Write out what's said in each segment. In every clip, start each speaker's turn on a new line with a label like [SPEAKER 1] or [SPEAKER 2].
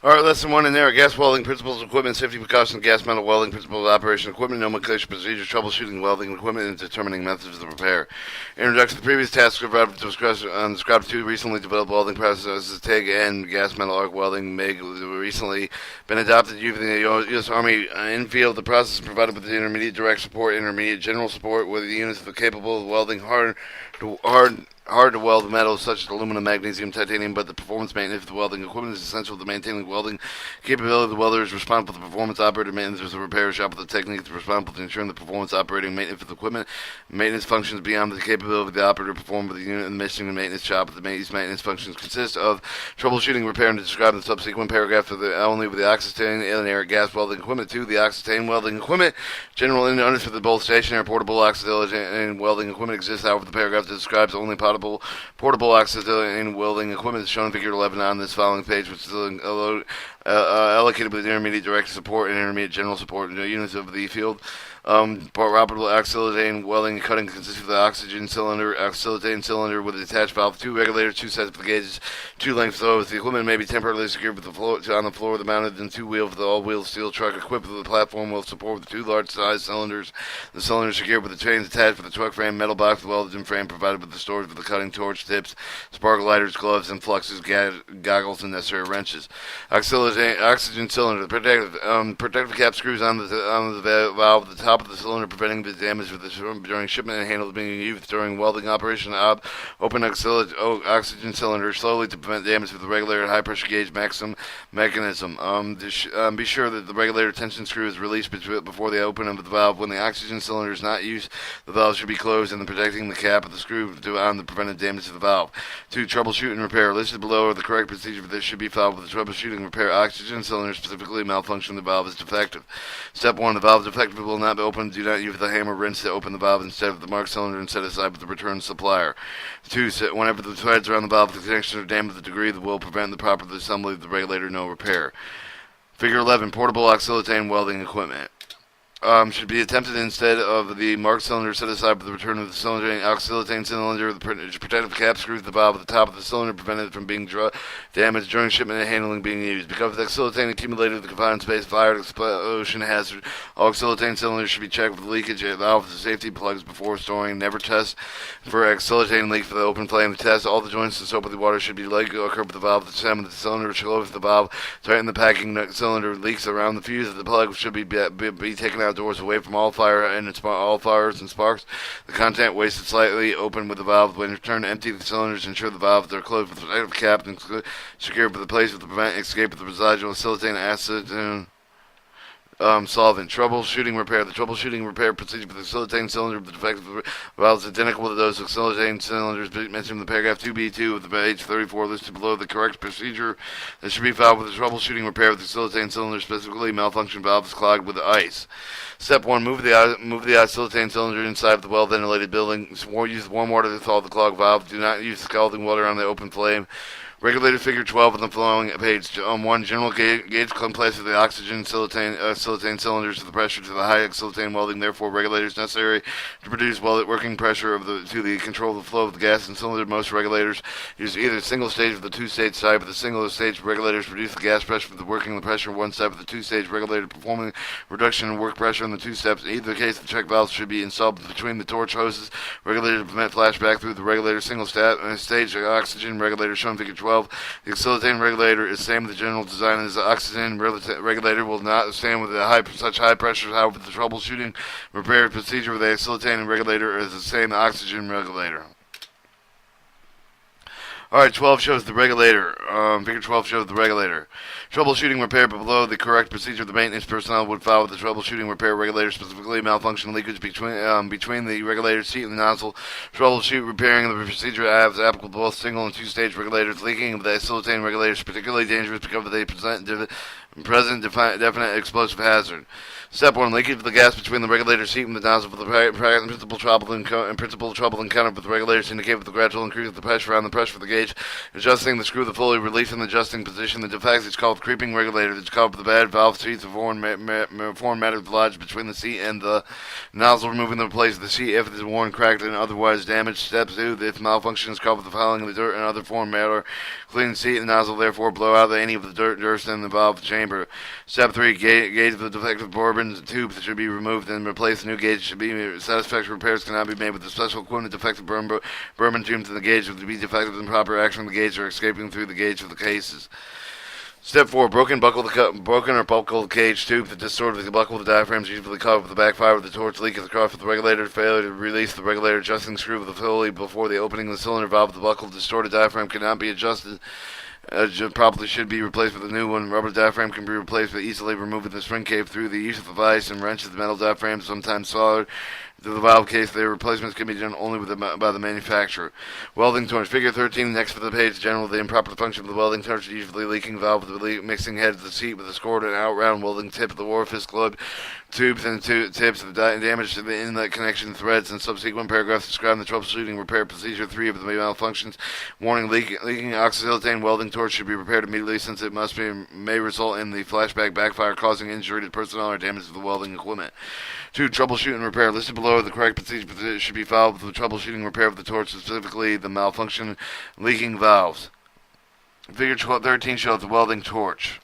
[SPEAKER 1] Alright, lesson 1 in there. Gas welding principles, equipment, safety precautions, gas metal welding principles, operation equipment, nomenclature, procedures, troubleshooting, welding equipment, and determining methods of repair. Introduction to the previous tasks described two recently developed welding processes, TIG and gas metal arc welding, MIG, recently been adopted using the U.S. Army in-field. The process is provided with the intermediate direct support, intermediate general support, with the units that are capable of welding hard to weld metals such as aluminum, magnesium, titanium, but the performance maintenance of the welding equipment is essential to maintaining welding capability. The welder is responsible for the performance operator maintenance of the repair shop of the technique is responsible for ensuring the performance operating maintenance of the equipment. Maintenance functions beyond the capability of the operator to perform with the unit and mission and maintenance shop. These maintenance functions consist of troubleshooting, repair, and described in the subsequent paragraph only with the oxytane and air gas welding equipment. 2. The oxytane welding equipment. General understood that both stationary and portable oxytane and welding equipment exists. However, the paragraph describes only portable oxytane and welding equipment is shown in figure 11 on this following page, which is allocated with intermediate direct support and intermediate general support units of the field. Operable axillary welding cutting consists of the oxytane cylinder with an attached valve, 2 regulators, 2 sets of gauges, 2 lengths of hose. The equipment may be temporarily secured with the floor, on the floor of the mounted in 2 wheel with the all-wheel steel truck equipped with a platform will support with 2 large-sized cylinders. The cylinder is secured with the chains attached with the truck frame, metal box with welded in frame provided with the storage for the cutting torch tips, spark lighters, gloves, and fluxes, goggles, and necessary wrenches. Oxygen cylinder. The protective cap screws on the valve at the top of the cylinder, preventing the damage during shipment and handle being used during welding operation. Open oxygen cylinder slowly to prevent damage with the regulator high pressure gauge maximum mechanism. Be sure that the regulator tension screw is released before the opening of the valve. When the oxygen cylinder is not used, the valve should be closed and protecting the cap of the screw to prevent damage to the valve. 2. Troubleshoot and repair. Listed below are the correct procedure for this should be followed with the troubleshooting and repair oxygen cylinder, specifically malfunction. The valve is defective. Step 1. The valve is defective, will not be opened. Do not use the hammer wrench to open the valve instead of the marked cylinder and set aside with the return supplier. 2. Whenever the threads around the valve the connection are damaged, the degree that will prevent the proper assembly of the regulator. No repair. Figure 11. Portable oxytane welding equipment. Should be attempted instead of the marked cylinder set aside for the return of the cylinder. Oxytane cylinder, the protective cap screws the valve at the top of the cylinder, prevented it from being damaged during shipment and handling being used. Because the oxytane accumulated in the confined space, fire, explosion hazard, all oxytane cylinders should be checked with leakage at valve safety plugs before storing. Never test for oxytane leak for the open flame. To test all the joints and soap with the water should be let go occur with the valve. The stem of the cylinder should close the valve. Tighten the packing nut cylinder. Leaks around the fuse of the plug should be taken out doors away from all fire and all fires and sparks. The content wasted slightly open with the valve. When returned, empty the cylinders. Ensure the valves are closed with the protective cap and secured with the place to prevent escape of the residual acetylene acid solvent. Troubleshooting repair. The troubleshooting repair procedure for the acetylene cylinder with the defective valves is identical to those acetylene cylinders mentioned in the paragraph 2B2 of the page 34 listed below. The correct procedure that should be followed with the troubleshooting repair with the acetylene cylinder, specifically malfunction valve is clogged with ice. Step 1. Move the acetylene cylinder inside of the well-ventilated building. Use warm water to thaw the clogged valve. Do not use scalding water on the open flame. Regulator figure 12 on the following page. 1. General gauge place of the oxygen acetylene cylinders to the pressure to the high acetylene welding. Therefore, regulators necessary to produce working pressure to the control of the flow of the gas in cylinder. Most regulators use either single stage of the 2-stage type. The single stage regulators produce the gas pressure for the working the pressure in one step. Of the 2-stage regulator performing reduction in work pressure in the 2 steps. In either case, the check valves should be installed between the torch hoses. Regulator to prevent flashback through the regulator. Single stage oxygen regulator shown in figure 12. The acetylene regulator is the same with the general design as the oxygen regulator will not stand with such high pressures. However, the troubleshooting repair procedure with the acetylene regulator is the same oxygen regulator. Alright, 12 shows the regulator. Figure 12 shows the regulator. Troubleshooting repair, but below the correct procedure the maintenance personnel would follow the troubleshooting repair regulator, specifically malfunction leakage between the regulator seat and the nozzle. Troubleshoot repairing the procedure as applicable to both single and 2-stage regulators. Leaking of the acetylene regulators is particularly dangerous because they present Present definite explosive hazard. Step 1. Leakage of the gas between the regulator seat and the nozzle for the principal trouble encountered with the regulators indicate with the gradual increase of the pressure on the pressure of the gauge. Adjusting the screw, the fully release in the adjusting position. The defect is called creeping regulator. It's called the bad valve seats of foreign matter lodged between the seat and the nozzle, removing the place of the seat if it is worn, cracked, and otherwise damaged. Step 2. If malfunction is called with the fouling of the dirt and other foreign matter, clean the seat and nozzle, therefore blow out any of the dirt in the valve chamber. Step 3. Gauge of the defective bourbon tubes should be removed and replaced. The new gauge should be satisfactory. Repairs cannot be made with the special equipment. Defective bourbon tubes in the gauge would be defective in proper action of the gauge or escaping through the gauge of the cases. Step 4. Broken or buckled cage tube. The distorted the buckle of the diaphragm is usually covered with the backfire with the torch leak at the cross with the regulator. Failure to release the regulator adjusting screw with the pulley before the opening of the cylinder valve. The buckle distorted diaphragm cannot be adjusted. Probably should be replaced with a new one. Rubber diaphragm can be replaced by easily removing the spring cave through the use of a vise and wrenches. The metal diaphragm sometimes soldered to the valve case. Their replacements can be done only by the manufacturer. Welding torch. Figure 13 next to the page. General, the improper function of the welding torch, usually leaking valve with the mixing head of the seat with a scored and out round welding tip of the orifice globe. Tubes and tips of damage to the inlet connection threads. And subsequent paragraphs describe the troubleshooting repair procedure. 3 of the malfunctions. Warning: leaking oxysilane welding torch should be repaired immediately since it may result in the flashback backfire causing injury to personnel or damage to the welding equipment. 2. Troubleshoot and repair. Listed below, the correct procedure should be followed with the troubleshooting repair of the torch, specifically the malfunction leaking valves. Figure 13 shows the welding torch.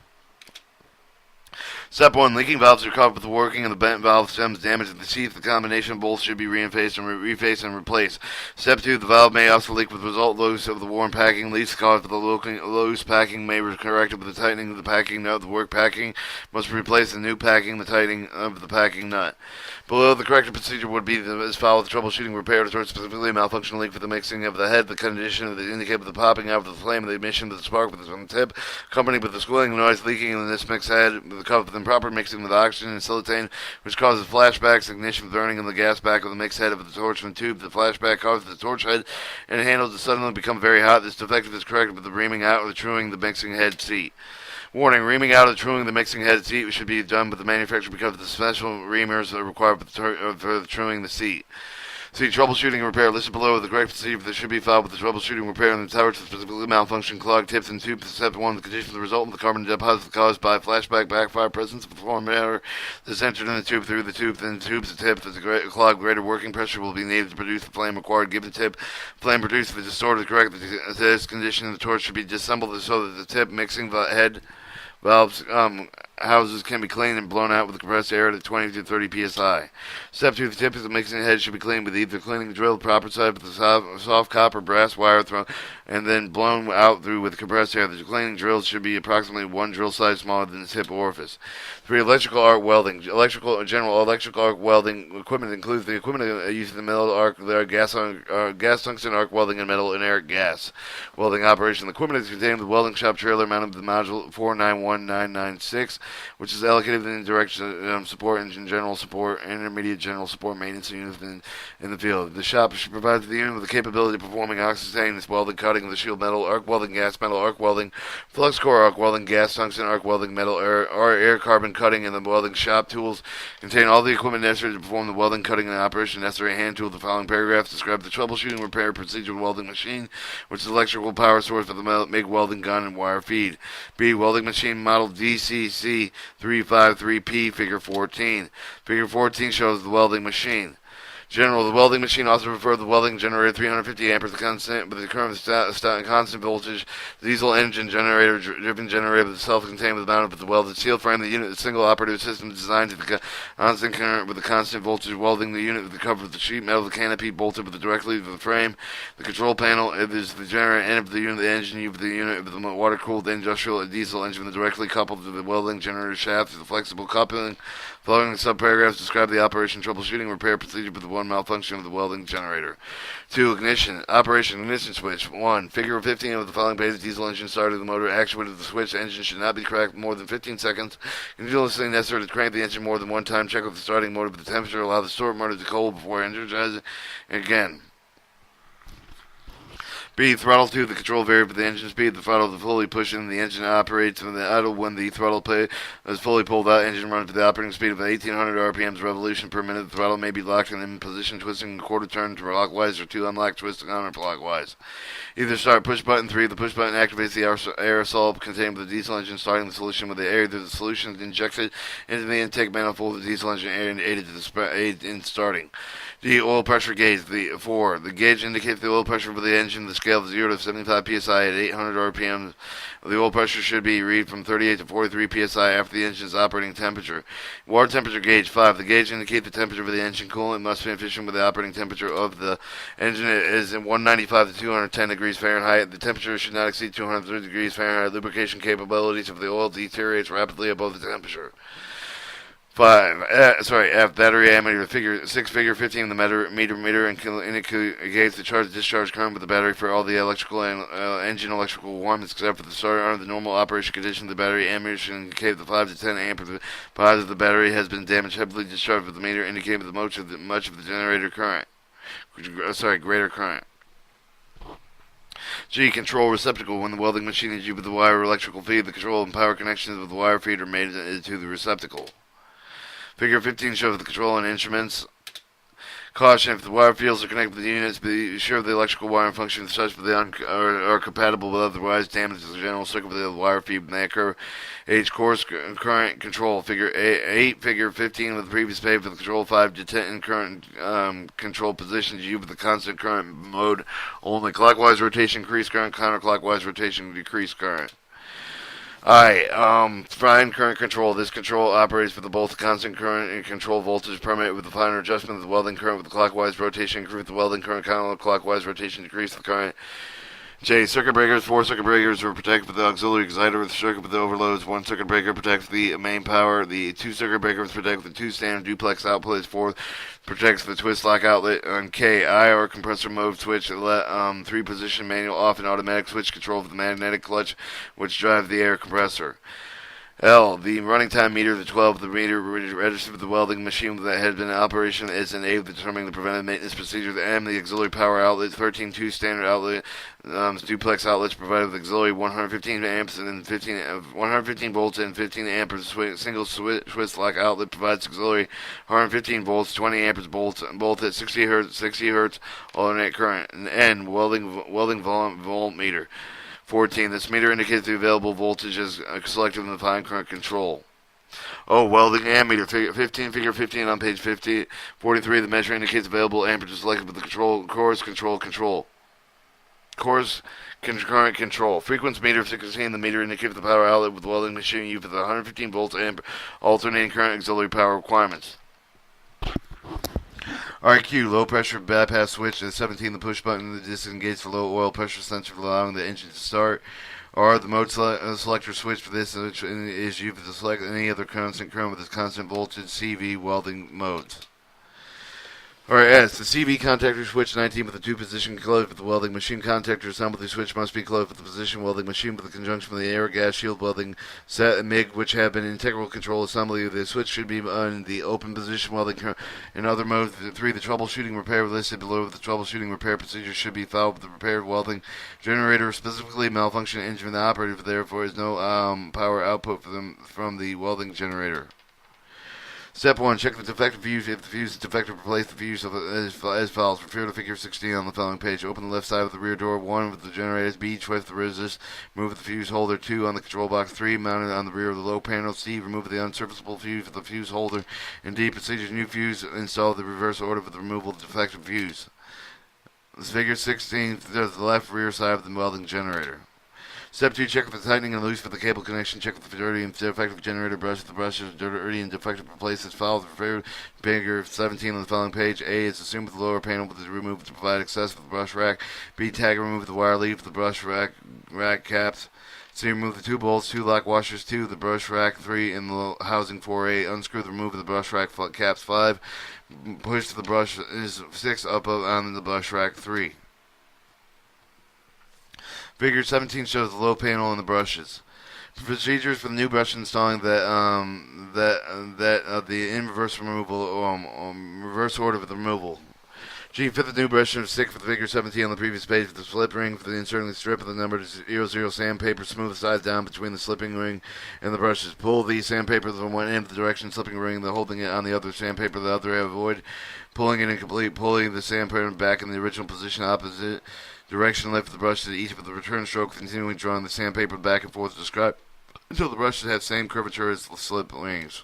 [SPEAKER 1] Step 1. Leaking valves are covered with the working of the bent valve stems damaged at the teeth. The combination of both should be refaced and replaced. Step 2. The valve may also leak with result loose of the worn packing. Leaks caused by the loose packing may be corrected with the tightening of the packing nut. The work packing must be replaced with the new packing, the tightening of the packing nut. Below, the correct procedure would be as follows: troubleshooting repair to specifically malfunction leak for the mixing of the head, the condition of the indicator with the popping out of the flame, the emission of the spark with the tip, accompanied with the squealing noise, leaking in this mix head, with the cup with improper mixing with oxygen and silicane, which causes flashbacks, ignition, burning in the gas back of the mix head of the torch and tube. The flashback causes the torch head and handle to suddenly become very hot. This defective is corrected with the reaming out or the truing the mixing head seat. Warning: reaming out or truing the mixing head seat should be done with the manufacturer because the special reamers are required for truing the seat. See troubleshooting and repair. Listed below the correct procedure that should be followed with the troubleshooting repair and the tower to specifically malfunction, clogged tips and tubes. Step 1. The condition of the result of the carbon deposit caused by flashback backfire, presence of foreign matter that's entered in the tube through the tube, then the tube's the tip. As the clogged, greater working pressure will be needed to produce the flame required. Give the tip flame produced. If it's distorted, correct this condition, the torch should be disassembled so that the tip mixing the head valves houses can be cleaned and blown out with compressed air at 20 to 30 psi. Step 2. The tip of the mixing head should be cleaned with either cleaning the drill the proper side with the soft copper brass wire thrown and then blown out through with compressed air. The cleaning drills should be approximately 1 drill size smaller than the tip orifice. 3. Electrical arc welding. General electrical arc welding equipment includes the equipment using the metal arc, gas tungsten arc welding, and metal inert gas welding operation. The equipment is contained with the welding shop trailer mounted with the module 491996, which is allocated in direct support, engine general support, intermediate general support, maintenance units in the field. The shop should provide the unit with the capability of performing oxystainless welding, cutting of the shield metal, arc welding, gas metal arc welding, flux core arc welding, gas tungsten arc welding, metal air carbon cutting, and the welding shop tools contain all the equipment necessary to perform the welding, cutting, and operation necessary hand tool. The following paragraphs describe the troubleshooting repair procedure of welding machine, which is electrical power source for the MIG welding gun and wire feed. B. Welding machine model DCC 353P, figure 14. Figure 14 shows the welding machine. General, the welding machine also referred to the welding generator 350 amperes, with the current constant voltage, the diesel engine generator, driven generator with self-contained with mounted with the welded steel frame. The unit is a single operative system designed to the constant current with the constant voltage. Welding the unit with the cover of the sheet metal, the canopy bolted with directly to the frame. The control panel is the generator end of the unit, the engine of the unit with the water-cooled industrial diesel engine with directly coupled to the welding generator shaft. The flexible coupling. Following subparagraphs describe the operation, troubleshooting, repair procedure with the one malfunction of the welding generator. 2. Ignition. Operation ignition switch. 1. Figure 15 of the following page. Diesel engine started the motor actuated the switch. The engine should not be cracked more than 15 seconds. Continuously necessary to crank the engine more than one time. Check with the starting motor with the temperature. Allow the stored motor to cool before energizing again. B. Throttle 2. The control variable for the engine speed. The throttle to fully push in. The engine operates when the idle. When the throttle is fully pulled out, engine runs to the operating speed of 1800 RPMs revolution per minute. The throttle may be locked in position, twisting a quarter turn clockwise or 2 unlocked, twisting counterclockwise. Either start push button 3. The push button activates the aerosol contained with the diesel engine, starting the solution with the air. The solution is injected into the intake manifold of the diesel engine air and aid in starting. The oil pressure gauge. The 4. The gauge indicates the oil pressure for the engine. The scale of 0 to 75 psi at 800 RPM. The oil pressure should be read from 38 to 43 psi after the engine's operating temperature. Water temperature gauge. 5. The gauge indicates the temperature of the engine coolant must be efficient with the operating temperature of the engine is in 195 to 210 degrees Fahrenheit. The temperature should not exceed 230 degrees Fahrenheit. Lubrication capabilities of the oil deteriorates rapidly above the temperature. 5. F. Battery ammeter. Figure 6. Figure 15. The meter indicates the charge-discharge current with the battery for all the electrical and engine electrical warmth except for the starter. Under the normal operation conditions, the battery ammeter should indicate the 5 to 10 amp positive the battery has been damaged, heavily discharged with the meter indicating the much of the generator current. Greater current. G. Control receptacle. When the welding machine is used with the wire electrical feed, the control and power connections with the wire feed are made into the receptacle. Figure 15 shows the control and instruments. Caution: if the wire fields are connected with the units, be sure the electrical wiring functions such that they are compatible with otherwise damage to the general circuit with the wire feed when they occur. H. Course current control. Figure 8. Figure 15 with the previous page for the control 5 to 10 current control positions used with the constant current mode only. Clockwise rotation increase current, counterclockwise rotation decrease current. Fine current control. This control operates with both constant current and control voltage permanent with the finer adjustment of the welding current with the clockwise rotation increase the welding current, counterclockwise rotation decrease the current. J. Circuit breakers. 4 circuit breakers are protected with the auxiliary exciter with the circuit with the overloads. 1 circuit breaker protects the main power. The 2 circuit breakers protect the 2 standard duplex outputs. 4 protects the twist lock outlet. On K. IR compressor mode switch. 3 position manual off and automatic switch control for the magnetic clutch which drives the air compressor. L. The running time meter. The 12. The meter registered with the welding machine that has been in operation is an aid determining the preventive maintenance procedure. The M. The auxiliary power outlet. 13. 2 standard outlet duplex outlets provided with auxiliary 115 amps and 115 volts and 15 amperes. Single twist lock outlet provides auxiliary 115 volts, 20 amperes both at 60 hertz alternate current. And N. Welding voltmeter. 14. This meter indicates the available voltage as selected in the fine current control. Welding ammeter. Figure 15 on page 50. 43. The measure indicates available amperage selected with the control course control. Course current control. Frequency meter. 16. The meter indicates the power outlet with the welding machine used for the 115 volts amp alternating current auxiliary power requirements. RQ, low pressure bypass switch. At 17, the push button to disengage the low oil pressure sensor allowing the engine to start. R, the mode selector switch for this which is used to select any other constant current with its constant voltage CV welding modes. S, the CV contactor switch 19 with the 2 position closed with the welding machine contactor assembly switch must be closed with the position welding machine with the conjunction with the air gas shield welding set and MIG which have been integral control assembly. The switch should be on the open position welding in other modes. 3, the troubleshooting repair listed below. The troubleshooting repair procedure should be followed with the repaired welding generator, specifically malfunction engine. The operator therefore has no power output from the welding generator. Step 1. Check the defective fuse. If the fuse is defective, replace the fuse as follows. Refer to figure 16 on the following page. Open the left side of the rear door. 1. With the generators. B. Twist the resist. Remove the fuse holder. 2. On the control box. 3. Mounted on the rear of the low panel. C. Remove the unserviceable fuse with the fuse holder. And D. Procedures new fuse. Install the reverse order with the removal of the defective fuse. This figure 16 does the left rear side of the welding generator. Step 2. Check for the tightening and loose for the cable connection. Check for the dirty and defective generator brush. If the brush is dirty and defective, replace as follows. Figure 17 on the following page. A is assumed with the lower panel with the remove to provide access for the brush rack. B. Tag and remove the wire lead for the brush rack caps. C. Remove the 2 bolts, 2 lock washers, 2 the brush rack, 3 in the housing 4A. Unscrew the remove of the brush rack caps 5. Push the brush is 6 up on the brush rack 3. Figure 17 shows the low panel and the brushes. Procedures for the new brush installing the in reverse removal reverse order of the removal. G. Fit the new brush stick for the figure 17 on the previous page with the slip ring for the inserting the strip of the numbered 00 sandpaper. Smooth the sides down between the slipping ring and the brushes. Pull the sandpaper from one end of the direction slipping ring, then holding it on the other sandpaper, the other. Avoid pulling it incomplete. Pulling the sandpaper back in the original position opposite direction. Lift the brush to each of the return stroke, continuing drawing the sandpaper back and forth to describe until the brushes have same curvature as the slip rings.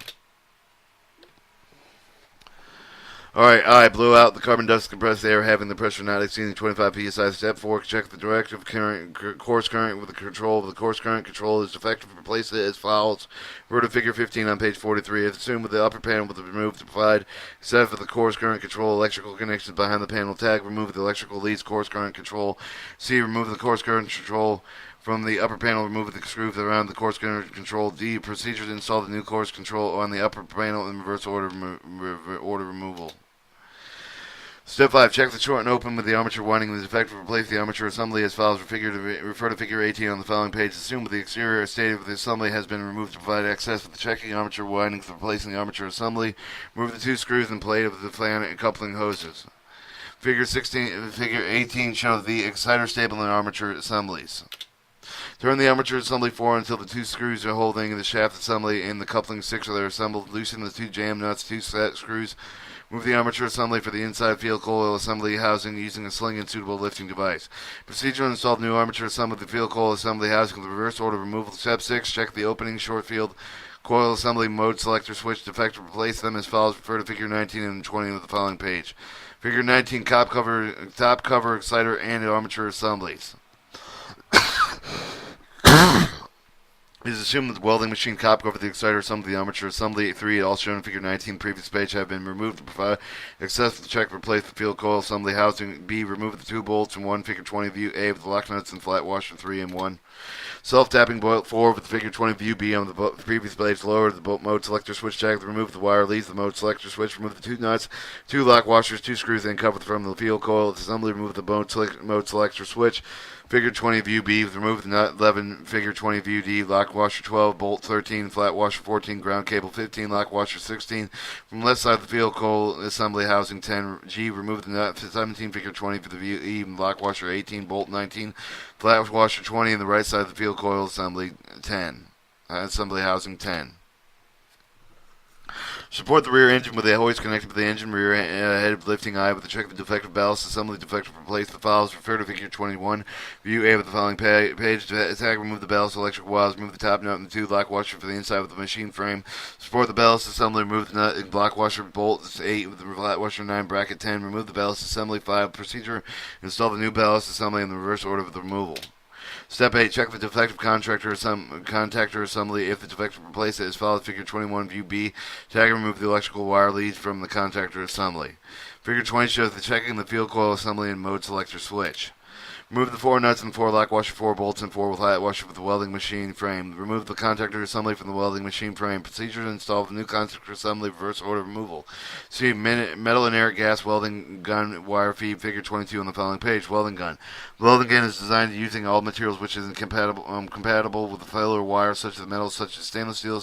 [SPEAKER 1] Alright, I blew out the carbon dust compressed air having the pressure not exceeding 25 psi. Step 4, check the directive current, course current with the control. If the course current control is defective, replace it as follows. Refer to figure 15 on page 43. If assumed with the upper panel with the removed to provide, except for the course current control, electrical connections behind the panel tag, remove the electrical leads, course current control. C, remove the course current control from the upper panel, remove the screws around the course current control. D, procedure to install the new course control on the upper panel in reverse order removal. Step 5. Check the short and open with the armature winding is defective. Replace the armature assembly as follows. Refer to figure 18 on the following page. Assume that the exterior state of the assembly has been removed to provide access with the checking armature windings for replacing the armature assembly. Remove the 2 screws and plate of the fan and coupling hoses. Figure 18 shows the exciter stable and armature assemblies. Turn the armature assembly forward until the 2 screws are holding the shaft assembly and the coupling 6 are assembled. Loosen the 2 jam nuts, 2 set screws. Move the armature assembly for the inside field coil assembly housing using a sling and suitable lifting device. Procedure to install the new armature assembly with the field coil assembly housing with reverse order removal. Step 6. Check the opening short field coil assembly mode selector switch defective. Replace them as follows. Refer to figure 19 and 20 of the following page. Figure 19 top cover exciter and armature assemblies. It is assumed that the welding machine top cover, the exciter assembly, the armature assembly 3, all shown in figure 19 previous page, have been removed to provide access to the check. Replace the field coil assembly housing. B, remove the 2 bolts in 1 figure 20 view A with the lock nuts and flat washer 3 and 1. Self-tapping bolt 4 with the figure 20 view B on the previous page. Lower the bolt mode selector switch jack. Remove the wire leads the mode selector switch. Remove the 2 nuts, 2 lock washers, 2 screws, and cover from the field coil assembly. Remove the mode selector switch. Figure 20 view B, remove the nut 11, figure 20 view D, lock washer 12, bolt 13, flat washer 14, ground cable 15, lock washer 16. From left side of the field coil assembly housing 10. G, remove the nut 17, figure 20 for the view E, lock washer 18, bolt 19, flat washer 20, and the right side of the field coil assembly 10. Assembly housing 10. Support the rear engine with a hoist connected to the engine rear head lifting eye with the check of the defective ballast assembly. Defective replace the files. Refer to figure 21. View A with the following page. To attack, remove the ballast electric wires. Remove the top nut and the 2 lock washer for the inside of the machine frame. Support the ballast assembly. Remove the nut and block washer bolt 8 with the flat washer 9 bracket 10. Remove the ballast assembly 5. Procedure. Install the new ballast assembly in the reverse order of the removal. Step 8. Check the defective contactor assembly. If the defective, replace it as follows. Figure 21 view B. Tag and remove the electrical wire leads from the contactor assembly. Figure 20 shows the checking the field coil assembly and mode selector switch. Remove the 4 nuts and 4 lock washer, 4 bolts, and 4 flat washer with the welding machine frame. Remove the contactor assembly from the welding machine frame. Procedure to install the new contactor assembly, reverse order removal. See metal and air gas welding gun wire feed, figure 22 on the following page. Welding gun. The welding gun is designed using all materials which is compatible with the failure wire, such as metals such as stainless steel,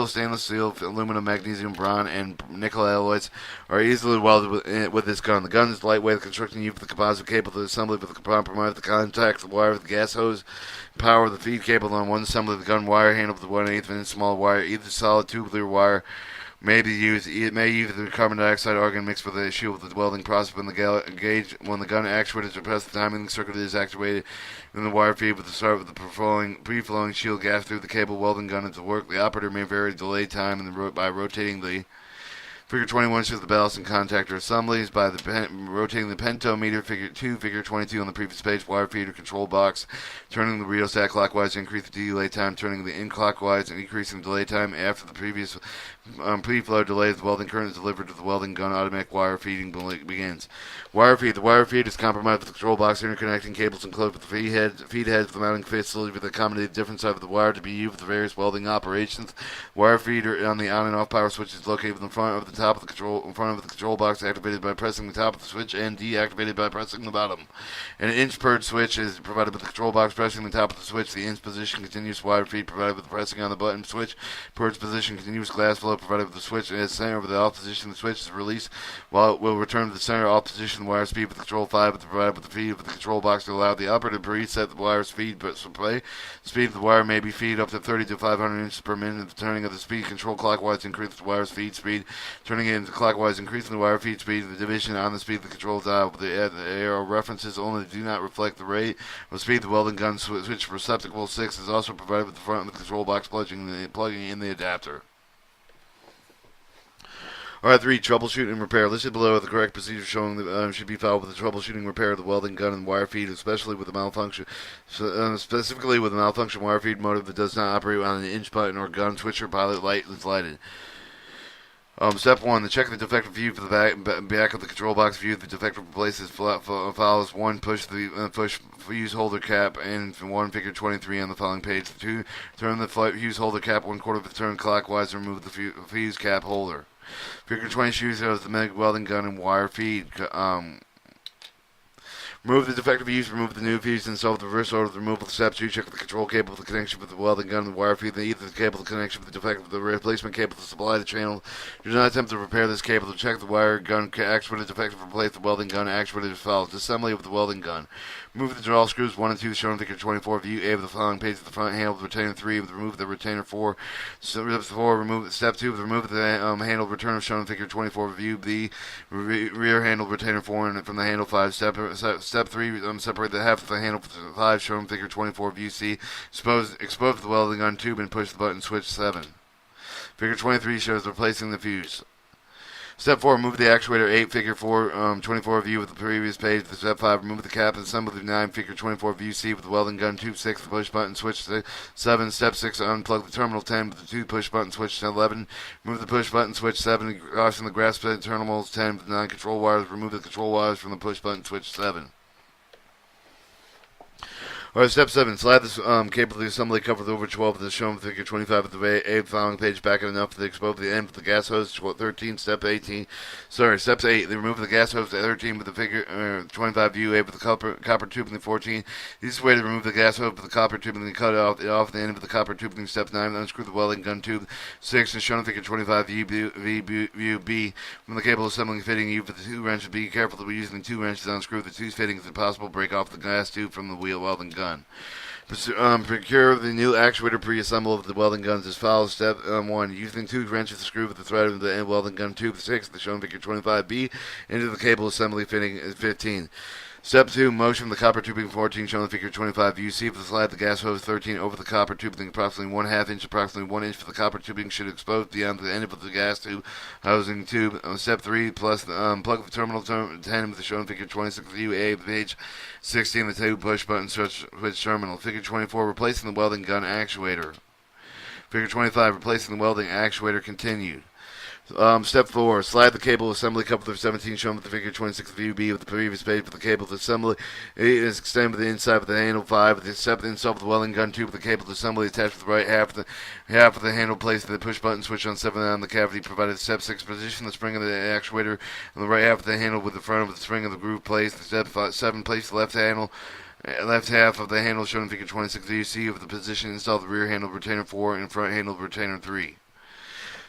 [SPEAKER 1] stainless steel, aluminum, magnesium, bronze, and nickel alloys are easily welded with this gun. The gun is lightweight. The construction used the composite cable to the assembly with the compromise the contact the wire with the gas hose, power the feed cable on one assembly, the gun wire handle with the 1/8 inch small wire, either solid tubular wire may be used. It may use the carbon dioxide argon mixed with the shield with the welding process. When the gun actuator is depressed, the timing circuit is activated in the wire feed with the start with the free-flowing shield gas through the cable welding gun into work. The operator may vary delay time by rotating the Figure 21 shows the ballast and contactor assemblies by rotating the pentometer. Figure 2, figure 22 on the previous page, wire feeder control box. Turning the rheostat clockwise, increase the delay time. Turning the in clockwise, and increasing delay time. After the previous pre-flow delays, the welding current is delivered to the welding gun. Automatic wire feeding begins. Wire feed. The wire feed is compromised with the control box, interconnecting cables enclosed with the feed heads, the mounting facility with accommodated different side of the wire to be used with the various welding operations. Wire feeder on the on and off power switch is located in the front of the the top of the control in front of the control box activated by pressing the top of the switch and deactivated by pressing the bottom. An inch PART switch is provided with the control box pressing the top of the switch. The inch position continuous wire feed provided with pressing on the button switch. PART's position continuous glass flow provided with the switch and its center over the off position. The switch is released while it will return to the center off position. The wire speed with control 5 with provided with the feed of the control box to allow the operator to preset the wire's feed display. The speed of the wire may be feed up to 30 to 500 inches per minute. The turning of the speed control clockwise increases the wire's feed speed. Turning it into clockwise increasing the wire feed speed. The division on the speed of the control dial with the arrow references only do not reflect the rate of speed. The welding gun switch receptacle 6 is also provided with the front of the control box plugging in the adapter. Alright, 3. Troubleshoot and repair. Listed below are the correct procedures showing that should be followed with the troubleshooting repair of the welding gun and wire feed, especially with the malfunction, specifically with the malfunction wire feed motor that does not operate on an inch button or gun switch or pilot light is lighted. Step 1. To check the defective view for the back of the control box view. The defective replaces follows 1. Push the fuse holder cap and 1. Figure 23 on the following page. 2. Turn the fuse holder cap 1/4 of a turn clockwise and remove the fuse cap holder. Figure 20 shows the MIG welding gun and wire feed. Remove the defective fuse, remove the new fuse, and install the reverse order of the removal. Step 2. Check the control cable for the connection with the welding gun and the wire feed. Then either the cable the connection with the defective the replacement cable to supply the channel. Do not attempt to repair this cable. To check the wire gun actuator defective, replace the welding gun actuator as follows. Assembly of the welding gun. Remove the draw screws 1 and 2 shown in figure 24. View A of the following page of the front handle of retainer 3. Remove the retainer 4. Step 2. Remove the handle returner shown in figure 24. View B. Rear handle retainer 4 from the handle 5. Step 3. Separate the half of the handle 5 shown in figure 24. View C. Expose the welding gun tube and push the button switch 7. Figure 23 shows replacing the fuse. Step 4, remove the actuator 8, figure 4, 24 view with the previous page. Step 5, remove the cap and assembly 9, figure 24 view C with the welding gun tube 6, the push button switch 7. Step 6, unplug the terminal 10 with the 2 push button switch 11. Remove the push button switch 7, crossing the grass terminals 10 with the 9 control wires. Remove the control wires from the push button switch 7. Alright, step 7. Slide this cable to the assembly cover over 12 as shown in figure 25 of the A following page back enough to expose the end of the gas hose. 13. Step 8. They remove the gas hose at 13 with the figure 25 view A with the copper tubing 14. This way to remove the gas hose with the copper tubing and cut off the end of the copper tubing. Step 9. Unscrew the welding gun tube 6 as shown in figure 25 view B from the cable assembly fitting U for the 2 wrenches. Be careful that we're using the 2 wrenches. Unscrew the 2 fittings if possible. Break off the gas tube from the wheel welding gun. Procure the new actuator pre-assembled of the welding guns as follows. Step 1. Using 2 wrenches to screw with the thread of the end welding gun tube 6, the shown figure 25B, into the cable assembly fitting 15. Step 2. Motion the copper tubing 14, shown in figure 25. View C for the slide the gas hose 13 over the copper tubing approximately 1/2 inch, approximately 1 inch for the copper tubing should expose beyond the end of the gas tube housing tube. Step 3. Plug the terminal 10 with the shown figure 26. View A of page 16, the 2 push button switch terminal. Figure 24. Replacing the welding gun actuator. Figure 25. Replacing the welding actuator continued. Step 4. Slide the cable assembly coupler 17 shown with the figure 26 view B with the previous page for the cable to assembly. It is extended with the inside of the handle 5. The step install of the welding gun tube with the cable to assembly attached with the right half of the handle placed the push button switch on 7 on the cavity provided. Step 6. Position the spring of the actuator on the right half of the handle with the front of the spring of the groove placed. Step 7. Place the left half of the handle shown in figure 26 view C of the position. Install the rear handle retainer 4 and front handle retainer 3.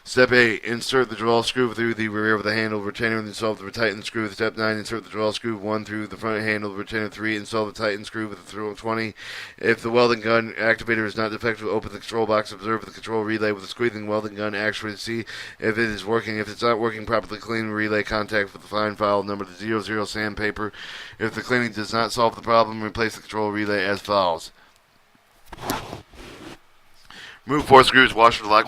[SPEAKER 1] Step 8. Insert the draw screw through the rear of the handle retainer and install the retighten screw. Step 9. Insert the draw screw 1 through the front handle retainer 3. Install the tighten screw with the 20. If the welding gun activator is not defective, open the control box. Observe the control relay with the squeezing welding gun actuator to see if it is working. If it's not working properly, clean relay contact with the fine file number to 00 sandpaper. If the cleaning does not solve the problem, replace the control relay as follows. Remove 4 screws, washer, lock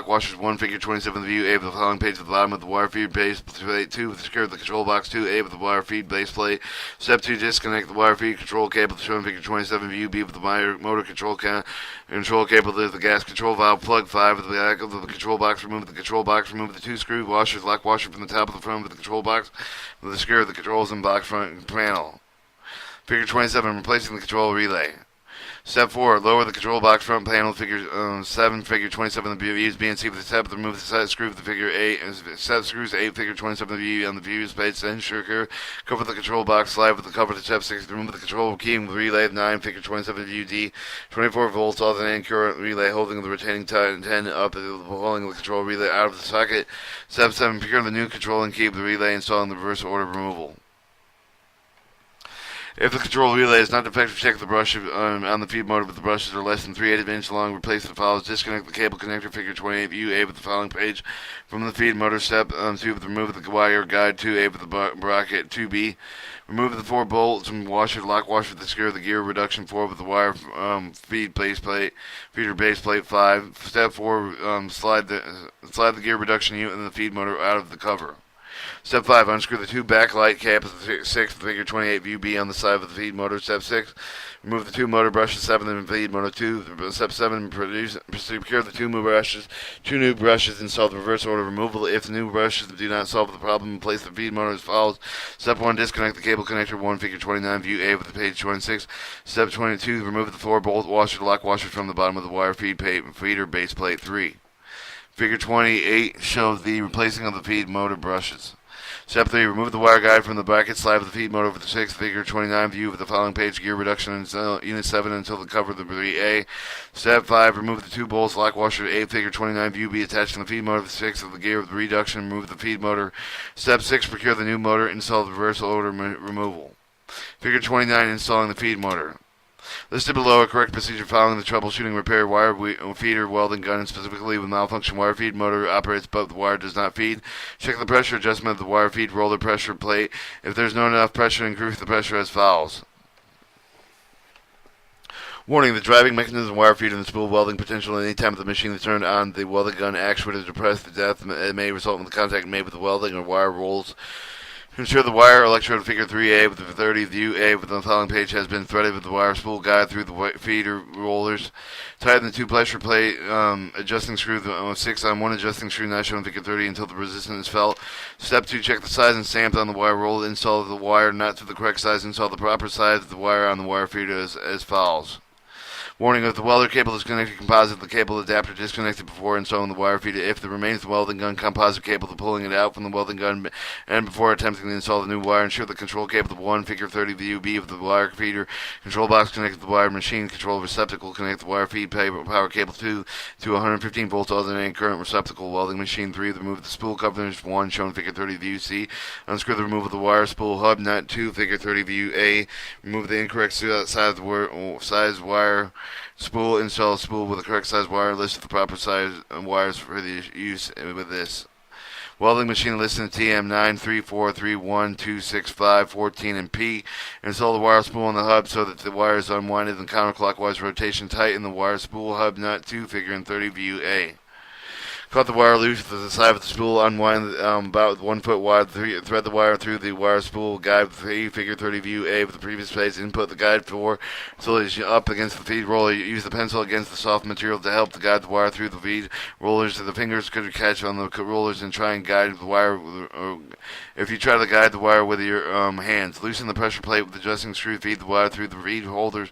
[SPEAKER 1] washers 1, figure 27 the view A with the following page at the bottom of the wire feed base plate 2 with the secure the control box 2 A with the wire feed base plate. Step 2. Disconnect the wire feed control cable shown figure 27 view B with the motor control cable to the gas control valve plug 5 with the back of the control box. Remove the control box. Remove the 2 screw washers, lock washer from the top of the front of the control box with the secure the controls and box front panel. Figure 27. Replacing the control relay. Step 4. Lower the control box front panel, figure 7, figure 27 of the view. Use BNC with the step to remove the set screw of the figure 8, and set screws 8, figure 27 of the view on the view space. Then ensure cover the control box, slide with the cover to step 6 to remove the control key with relay of 9, figure 27 of view D, 24 volts alternating current relay, holding the retaining 10 up, pulling the control relay out of the socket. Step 7. Procure the new controlling key with the relay, installing the reverse order removal. If the control relay is not defective, check the brush on the feed motor with the brushes are less than 3/8 inch long. Replace the follows. Disconnect the cable connector, figure 28 view A with the following page from the feed motor. Step 2 with remove the wire guide 2A with the bracket 2B. Remove the 4 bolts and washer, lock washer to secure the gear reduction 4 with the wire feeder base plate 5. Step 4, slide the gear reduction unit and the feed motor out of the cover. Step 5, unscrew the 2 backlight caps of the 6 figure 28 view B on the side of the feed motor. Step 6, remove the 2 motor brushes, 7 in feed motor 2. Step 7, procure the 2 new brushes, install the reverse order removal. If the new brushes do not solve the problem, place the feed motor as follows. Step 1, disconnect the cable connector 1, figure 29 view A with the page 26. Step 22, remove the 4 bolt washer, lock washer from the bottom of the wire feeder base plate 3. Figure 28 shows the replacing of the feed motor brushes. Step 3, remove the wire guide from the bracket, slide of the feed motor over the 6th figure 29 view with the following page, gear reduction in unit 7 until the cover of the 3A. Step 5, remove the 2 bolts, lock washer 8 figure 29 view B attached to the feed motor of the 6th of the gear with the reduction, remove the feed motor. Step 6, procure the new motor, install the reverse order removal. Figure 29, installing the feed motor. Listed below are correct procedure following the troubleshooting repair wire feeder welding gun, and specifically with malfunction wire feed motor operates but the wire does not feed. Check the pressure adjustment of the wire feed roller pressure plate. If there's not enough pressure, increase the pressure as follows. Warning, the driving mechanism of wire feed and the spool welding potential at any time the machine is turned on, the welding gun actuator to depress the depth. It may result in the contact made with the welding or wire rolls. Ensure the wire electrode figure 3A with the 30 view A with the following page has been threaded with the wire spool guide through the feeder rollers. Tighten the 2 pressure plate adjusting screw, the 6 on 1 adjusting screw not shown in figure 30 until the resistance is felt. Step 2, check the size and stamped on the wire roll. Install the wire not to the correct size. Install the proper size of the wire on the wire feeder as follows. Warning, if the welder cable is connected composite, the cable adapter disconnected before installing the wire feeder. If there remains the welding gun composite cable, the pulling it out from the welding gun and before attempting to install the new wire, ensure the control cable to 1 figure 30 view B of the wire feeder, control box connected to the wire machine, control receptacle connect the wire feed power cable 2 to 115 volts alternating current receptacle welding machine 3. Remove the spool covers 1 shown figure 30 view C. Unscrew the removal of the wire spool hub nut 2 figure 30 view A. Remove the incorrect side of the size wire spool. Install a spool with the correct size wire. List the proper size wires for the use with this. Welding machine listed TM 93431 14 and P. Install the wire spool on the hub so that the wire is unwinded in counterclockwise rotation. Tighten the wire spool hub nut 2 figure in 30 view A. Cut the wire loose with the side of the spool, unwind about 1 foot wide, thread the wire through the wire spool guide with the figure 30 view A with the previous page, input the guide for so it's up against the feed roller. Use the pencil against the soft material to help to guide the wire through the feed rollers. The fingers could catch on the rollers and try and guide the wire. If you try to guide the wire with your hands, loosen the pressure plate with the adjusting screw, feed the wire through the feed rollers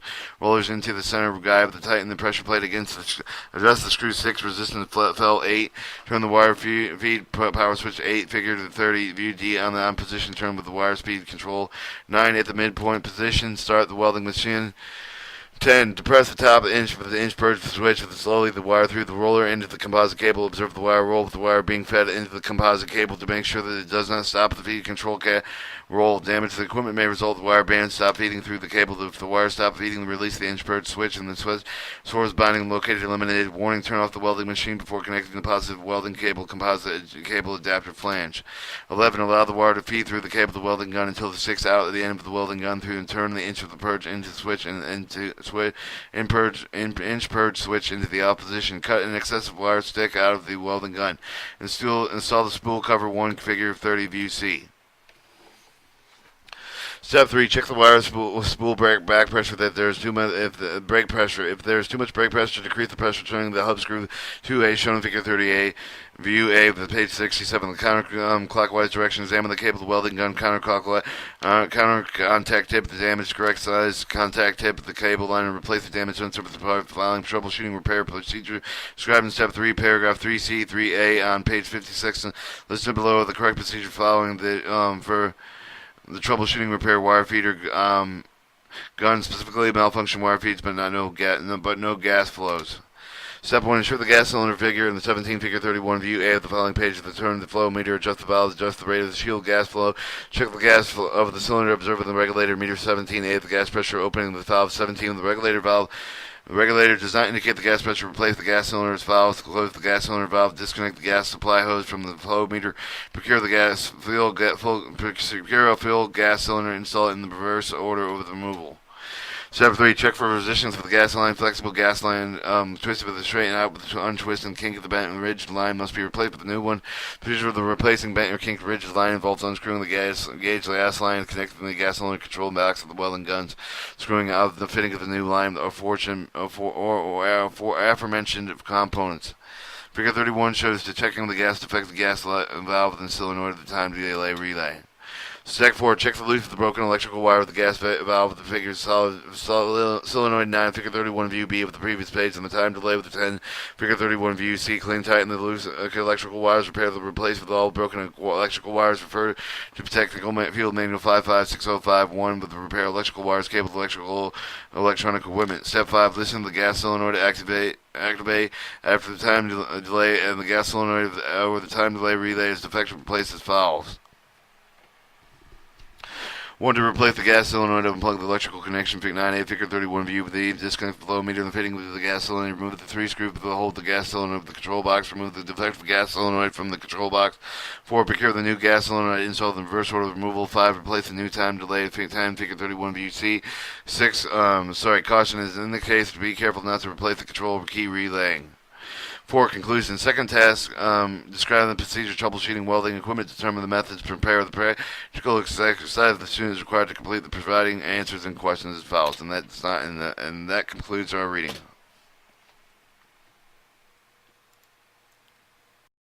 [SPEAKER 1] into the center guide with the tighten the pressure plate against the adjust the screw 6 resistance fell 8. Turn the wire feed power switch 8 figure to 30 view D on the on position. Turn with the wire speed control 9 at the midpoint position. Start the welding machine. 10. Depress the top inch with the inch purge switch with slowly the wire through the roller into the composite cable. Observe the wire roll with the wire being fed into the composite cable to make sure that it does not stop the feed control roll. Damage to the equipment may result in the wire band stop feeding through the cable. If the wire stop feeding, release the inch purge switch and the source binding located eliminated. Warning, turn off the welding machine before connecting the positive welding cable composite cable adapter flange. 11. Allow the wire to feed through the cable of the welding gun until the 6 out at the end of the welding gun through and turn the inch of the purge into the switch and into inch purge switch into the opposition. Cut an excessive wire stick out of the welding gun. Install the spool cover 1 figure 30 view C. Step 3, check the wire spool brake back pressure that there's too much if there's too much brake pressure, decrease the pressure turning the hub screw 2A shown in figure 30A. View A of the page 67, the counterclockwise direction. Examine the cable of the welding gun counterclockwise, counter contact tip, the damaged correct size contact tip of the cable line, and replace the damaged sensor with the following troubleshooting repair procedure described in step 3, paragraph 3C, 3A on page 56. And listed below the correct procedure following for the troubleshooting repair wire feeder gun, specifically malfunction wire feeds, but no gas flows. Step 1, ensure the gas cylinder figure in the 17 figure 31 view A of the following page of the turn the flow meter, adjust the valves, adjust the rate of the shield gas flow, check the gas flow of the cylinder, observe the regulator meter 17A of the gas pressure, opening the valve 17 of the regulator valve. The regulator does not indicate the gas pressure. Replace the gas cylinder's valve. Close the gas cylinder valve. Disconnect the gas supply hose from the flow meter. Procure a full gas cylinder. Install it in the reverse order of the removal. Step 3, check for resistance for the gas line. Flexible gas line twisted with a straighten out with an untwist and kink of the bent and ridged line must be replaced with a new one. Procedure of the replacing bent or kinked ridged line involves unscrewing the gas line, connecting the gas cylinder control backs of the welding guns, screwing out the fitting of the new line, or aforementioned components. Figure 31 shows the checking the gas defective gas valve and solenoid at the time delay relay. Step 4, check the loop of the broken electrical wire of the gas valve with the figure solenoid 9, figure 31 view B of the previous page, and the time delay with the 10, figure 31 view C. Clean, tighten the loose electrical wires, repair the replace with all broken electrical wires, refer to Technical Field Manual 556051 with the repair electrical wires, cable electronic equipment. Step 5, listen to the gas solenoid activate after the time delay, and the gas solenoid or the time delay relay is defective, replace as follows. 1, to replace the gas solenoid, unplug the electrical connection, figure 9A, figure 31 view with the disconnect the flow meter and the fitting with the gas solenoid, remove the 3 screws to hold the gas solenoid of the control box, remove the defective gas solenoid from the control box. 4, procure the new gas solenoid, install the reverse order of removal. 5, replace the new time delay, time figure 31 view C. 6, caution is in the case to be careful not to replace the control key relaying. 4, conclusion. Second task, describe the procedure troubleshooting welding equipment, determine the methods, prepare the practical exercise the student is required to complete the providing answers and questions as follows. And that concludes our reading.